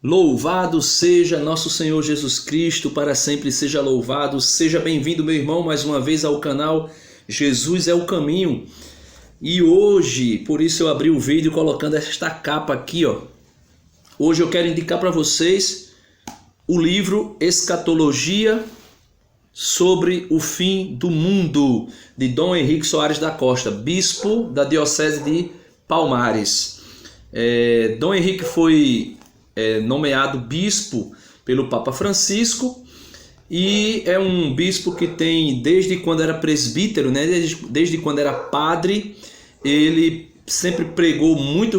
Louvado seja nosso Senhor Jesus Cristo, para sempre seja louvado. Seja bem-vindo, meu irmão, mais uma vez ao canal Jesus é o Caminho. E hoje, por isso eu abri o vídeo colocando esta capa aqui, ó. Hoje eu quero indicar para vocês o livro Escatologia sobre o Fim do Mundo, de Dom Henrique Soares da Costa, bispo da Diocese de Palmares. Dom Henrique foi nomeado bispo pelo Papa Francisco e é um bispo que tem, desde quando era presbítero, né, desde quando era padre, ele sempre pregou muito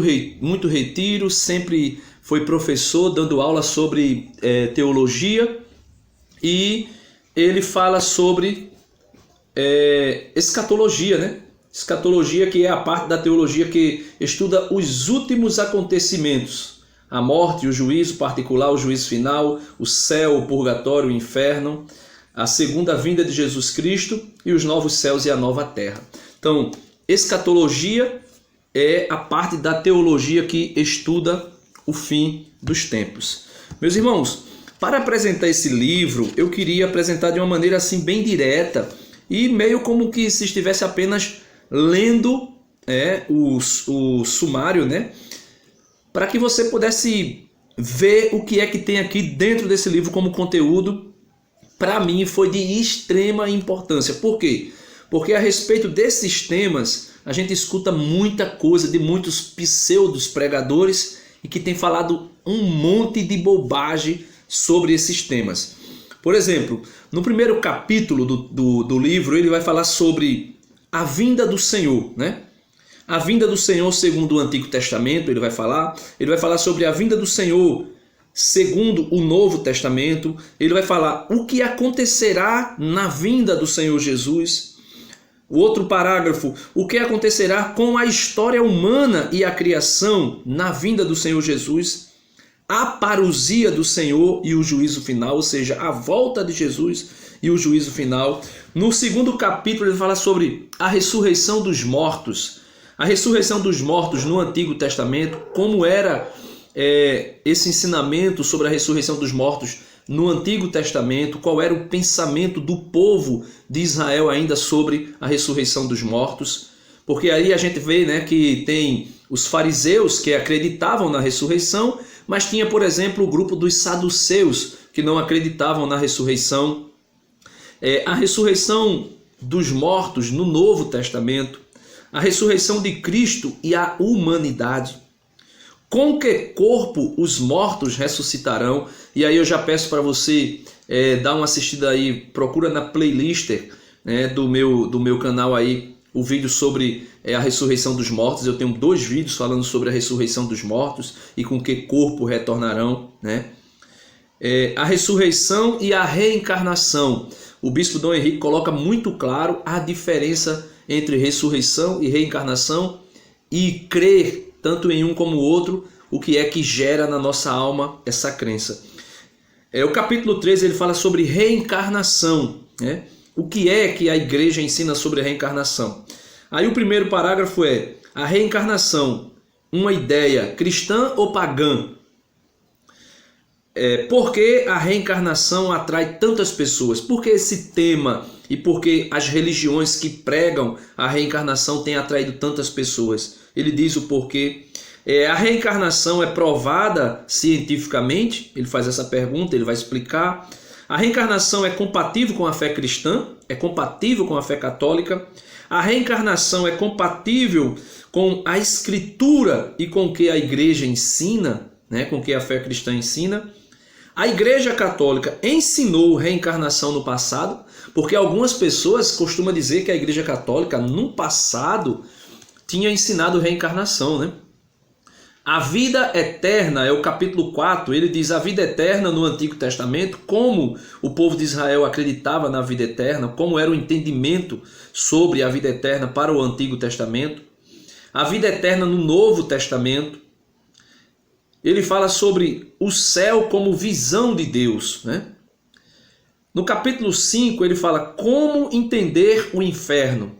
retiro, sempre foi professor dando aula sobre teologia, e ele fala sobre escatologia, né? Escatologia, que é a parte da teologia que estuda os últimos acontecimentos, a morte, o juízo particular, o juízo final, o céu, o purgatório, o inferno, a segunda vinda de Jesus Cristo e os novos céus e a nova terra. Então, escatologia é a parte da teologia que estuda o fim dos tempos. Meus irmãos, para apresentar esse livro, eu queria apresentar de uma maneira assim bem direta e meio como que se estivesse apenas lendo o sumário, né? Para que você pudesse ver o que é que tem aqui dentro desse livro como conteúdo. Para mim foi de extrema importância. Por quê? Porque a respeito desses temas a gente escuta muita coisa de muitos pseudos pregadores e que tem falado um monte de bobagem sobre esses temas. Por exemplo, no primeiro capítulo do livro, ele vai falar sobre a vinda do Senhor, né? A vinda do Senhor segundo o Antigo Testamento, ele vai falar sobre a vinda do Senhor segundo o Novo Testamento, ele vai falar o que acontecerá na vinda do Senhor Jesus. O outro parágrafo, o que acontecerá com a história humana e a criação na vinda do Senhor Jesus, a parousia do Senhor e o juízo final, ou seja, a volta de Jesus e o juízo final. No segundo capítulo ele fala sobre a ressurreição dos mortos. A ressurreição dos mortos no Antigo Testamento, como era esse ensinamento sobre a ressurreição dos mortos no Antigo Testamento, qual era o pensamento do povo de Israel ainda sobre a ressurreição dos mortos. Porque aí a gente vê, né, que tem os fariseus que acreditavam na ressurreição, mas tinha, por exemplo, o grupo dos saduceus que não acreditavam na ressurreição. A ressurreição dos mortos no Novo Testamento, a ressurreição de Cristo e a humanidade. Com que corpo os mortos ressuscitarão? E aí eu já peço para você dar uma assistida aí, procura na playlist do meu canal aí, o vídeo sobre a ressurreição dos mortos. Eu tenho 2 vídeos falando sobre a ressurreição dos mortos e com que corpo retornarão, né? A ressurreição e a reencarnação. O bispo Dom Henrique coloca muito claro a diferença entre ressurreição e reencarnação, e crer tanto em um como o outro, o que é que gera na nossa alma essa crença. O capítulo 13 ele fala sobre reencarnação, né? O que é que a igreja ensina sobre a reencarnação? Aí o primeiro parágrafo é: a reencarnação, uma ideia cristã ou pagã? Por que a reencarnação atrai tantas pessoas? Por que esse tema e por que as religiões que pregam a reencarnação têm atraído tantas pessoas? Ele diz o porquê. A reencarnação é provada cientificamente? Ele faz essa pergunta, ele vai explicar. A reencarnação é compatível com a fé cristã? É compatível com a fé católica? A reencarnação é compatível com a escritura e com o que a igreja ensina, né? Com o que a fé cristã ensina? A Igreja Católica ensinou reencarnação no passado, porque algumas pessoas costumam dizer que a Igreja Católica no passado tinha ensinado reencarnação, né? A vida eterna é o capítulo 4, ele diz a vida eterna no Antigo Testamento, como o povo de Israel acreditava na vida eterna, como era o entendimento sobre a vida eterna para o Antigo Testamento. A vida eterna no Novo Testamento. Ele fala sobre o céu como visão de Deus, né? No capítulo 5 ele fala como entender o inferno.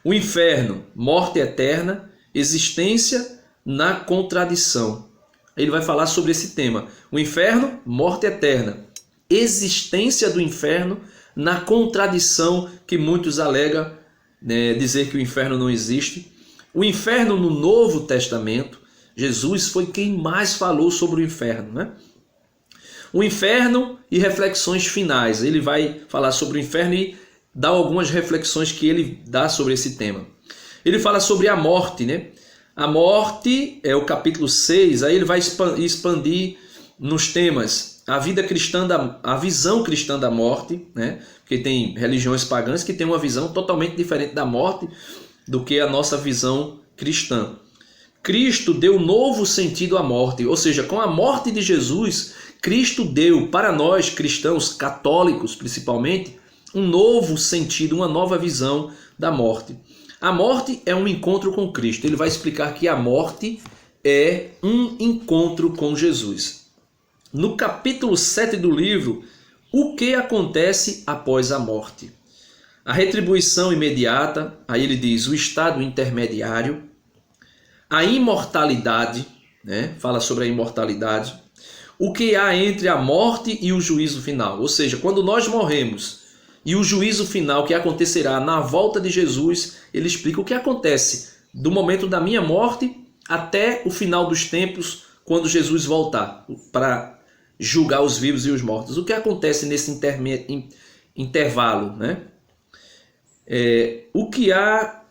O inferno, morte eterna, existência na contradição. ele vai falar sobre esse tema. O inferno, morte eterna. Existência do inferno na contradição que muitos alegam, dizer que o inferno não existe. O inferno no Novo Testamento, Jesus foi quem mais falou sobre o inferno, né? O inferno e reflexões finais. Ele vai falar sobre o inferno e dar algumas reflexões que ele dá sobre esse tema. Ele fala sobre a morte, né? A morte é o capítulo 6, aí ele vai expandir nos temas a vida cristã, a visão cristã da morte, né? Porque tem religiões pagãs que têm uma visão totalmente diferente da morte do que a nossa visão cristã. Cristo deu novo sentido à morte, ou seja, com a morte de Jesus, Cristo deu para nós cristãos, católicos principalmente, um novo sentido, uma nova visão da morte. A morte é um encontro com Cristo. Ele vai explicar que a morte é um encontro com Jesus. No capítulo 7 do livro, o que acontece após a morte? A retribuição imediata, aí ele diz o estado intermediário, a imortalidade, né? Fala sobre a imortalidade, o que há entre a morte e o juízo final. Ou seja, quando nós morremos e o juízo final que acontecerá na volta de Jesus, ele explica o que acontece do momento da minha morte até o final dos tempos, quando Jesus voltar para julgar os vivos e os mortos. O que acontece nesse intervalo, né? O que há,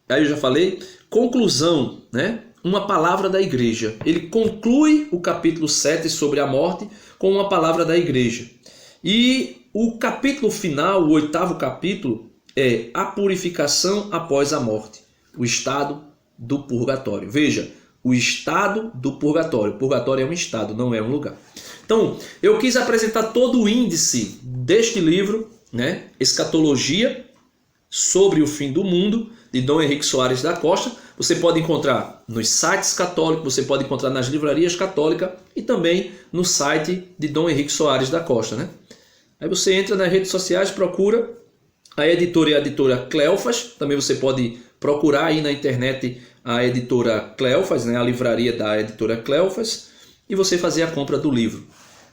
aí eu já falei, conclusão, né? Uma palavra da igreja. Ele conclui o capítulo 7 sobre a morte com uma palavra da igreja. E o capítulo final, o 8º capítulo, é a purificação após a morte, o estado do purgatório. Veja, o estado do purgatório. O purgatório é um estado, não é um lugar. Então, eu quis apresentar todo o índice deste livro, né? Escatologia sobre o fim do mundo, de Dom Henrique Soares da Costa. Você pode encontrar nos sites católicos, você pode encontrar nas livrarias católicas e também no site de Dom Henrique Soares da Costa, né? Aí você entra nas redes sociais, procura a editora e a editora Cleofas. Também você pode procurar aí na internet a editora Cleofas, né? A livraria da editora Cleofas, e você fazer a compra do livro.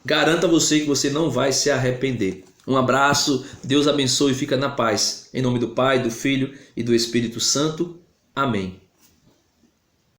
Garanta você que você não vai se arrepender. Um abraço, Deus abençoe e fica na paz. Em nome do Pai, do Filho e do Espírito Santo. Amém.